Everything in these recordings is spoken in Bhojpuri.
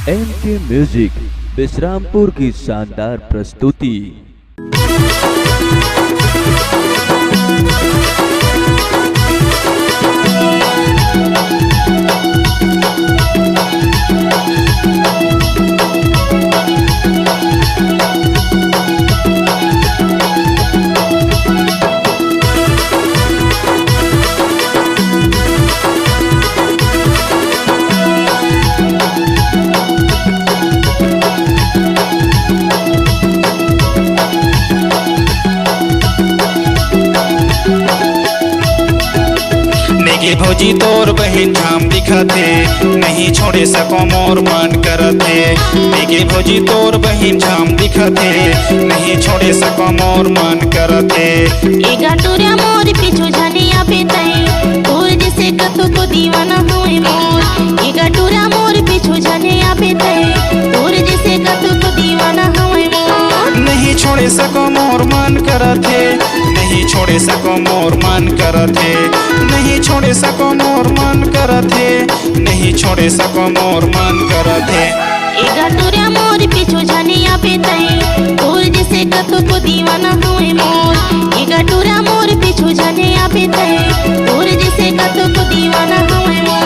एमके म्यूजिक विश्रामपुर की शानदार प्रस्तुति। के भौजी तोर बहन झाम दिखते, नहीं छोड़े सको मोर मन करते। के भौजी तोर बहन झाम दिखते, नहीं छोड़े सको मोर मन करते। एगा टोरिया मोर पीछू जाने आबे तई, तोर जैसे कतो को दीवाना हुए मोर। एगा टोरिया मोर पीछू जाने आबे तई, तोर जैसे कतो को दीवाना हुए मोर। नहीं छोड़े सको मोर मन करते, नहीं छोड़े सको मोर मन करते। नहीं छोड़े सको मोर मन करते, नहीं छोड़े सको मोर मन करते। एगा टोरिया मोर पीछू जाने आबे तई, तोर जैसे कतो को दीवाना हुए मोर। एगा टोरिया मोर पीछू जाने आबे तई, तोर जैसे कतो को दीवाना हुए मोर।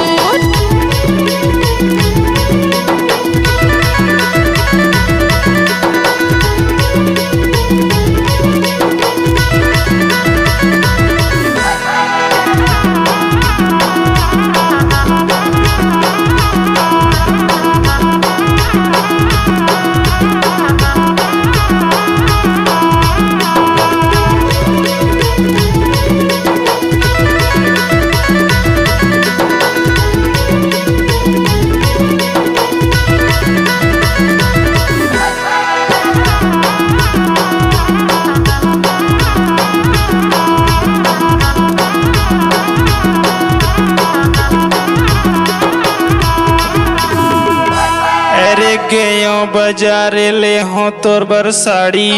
गयो बाजारे ले हो तोर बर साड़ी,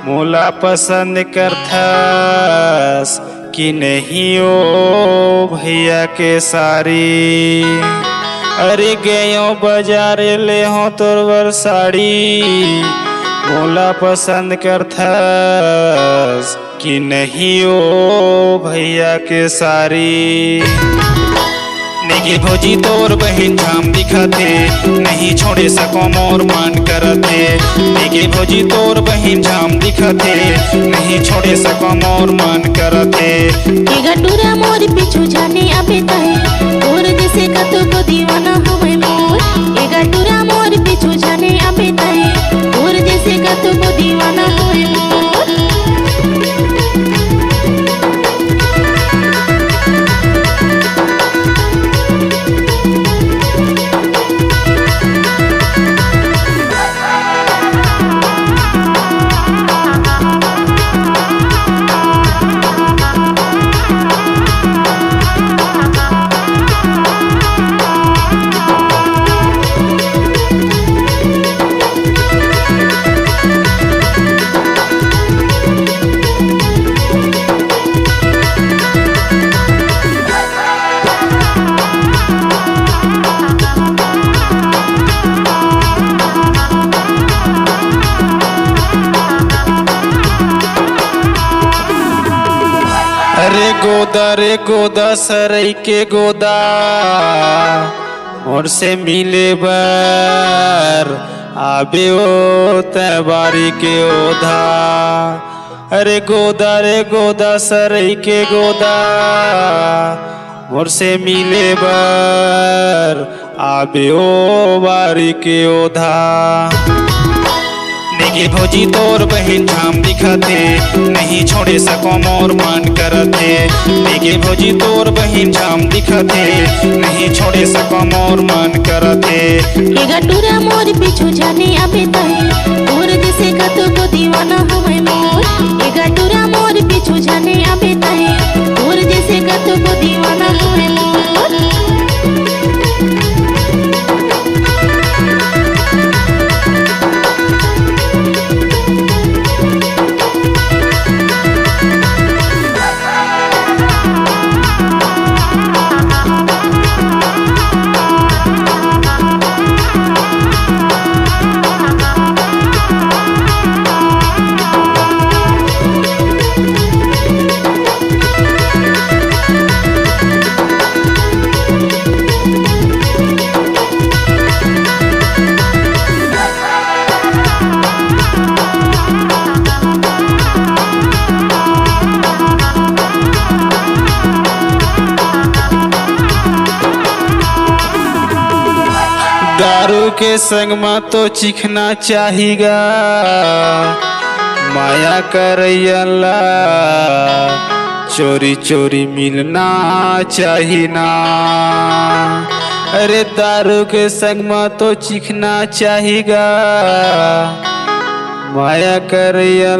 मोला पसंद करथस कि नहीं ओ भैया के साड़ी। अरे गयो बाजारे ले हो तोर बर साड़ी, मोला पसंद करथस कि नहीं ओ भैया के साड़ी। के भौजी तोर बहन झाम दिखते, नहीं छोड़े सको मोर मन करते। के भौजी तोर बहन झाम दिखते, नहीं छोड़े सको मोर मन करते। एगा टोरिया मोर पीछू जाने आबे तई, तोर जैसे कतो को दीवाना हुए मोर। एगा टोरिया मोर पीछू जाने आबे तई, तोर जैसे कतो को दीवाना हुए मोर। रे गोदा सरई के गोदा, और से मिले बर आबे ओ तबारी के ओधा। अरे गोदा सरई के गोदा, और से मिले बर आबे ओ बारी के ओधा। के भौजी तोर बहन झाम दिखते, नहीं छोड़े सको मोर मन करते। के भौजी तोर बहन झाम दिखते, नहीं छोड़े सको मोर मन करते। एगा टोरिया मोर पीछू जाने आबे तई, तोर जैसे कतो को दीवाना हुए मोर। एगा टोरिया मोर पीछू जाने आबे तई, तोर जैसे कतो को दीवाना हुए मोर। दारू के संग में तो चिखना चाहिएगा, माया करैया चोरी चोरी मिलना चाहिए ना। अरे दारू के संग में तो चिखना चाहिएगा, माया करैया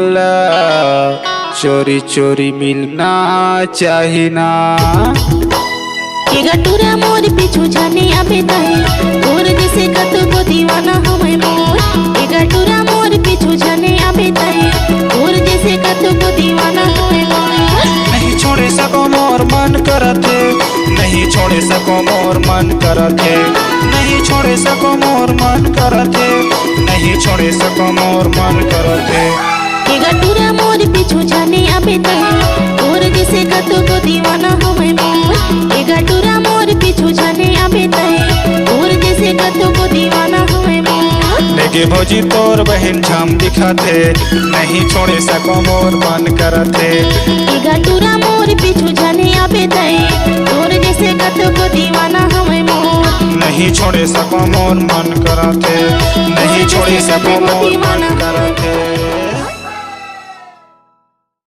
चोरी चोरी मिलना चाहिए ना। के गटूरा मोर पीछू जाने आबे तहे, तोर जैसे कतो को दीवाना हमें मोर। के गटूरा मोर पीछू जाने आबे तहे, तोर जैसे कतो को दीवाना हमें मोर। नहीं छोड़े सको मोर मन करथे, नहीं छोड़े सको मोर मन करथे, नहीं छोड़े सको मोर मन करथे, नहीं छोड़े सको मोर मन करथे। के गटूरा मोर पीछू जाने आबे तहे, तोर जैसे कतो को दीवाना हमें मोर। के गटूरा मोर पीछू जाने आबे तहे, तोर जैसे कतो को दीवाना हमें मोर। लेके भौजी तोर बहन झाम दिखाते, नहीं छोड़े सको मोर मन करथे। के गटूरा मोर पीछू जाने आबे तहे, तोर जैसे कतो को दीवाना हमें मोर। नहीं छोड़े सको मोर मन करथे, नहीं छोड़े सको मोर मन करथे।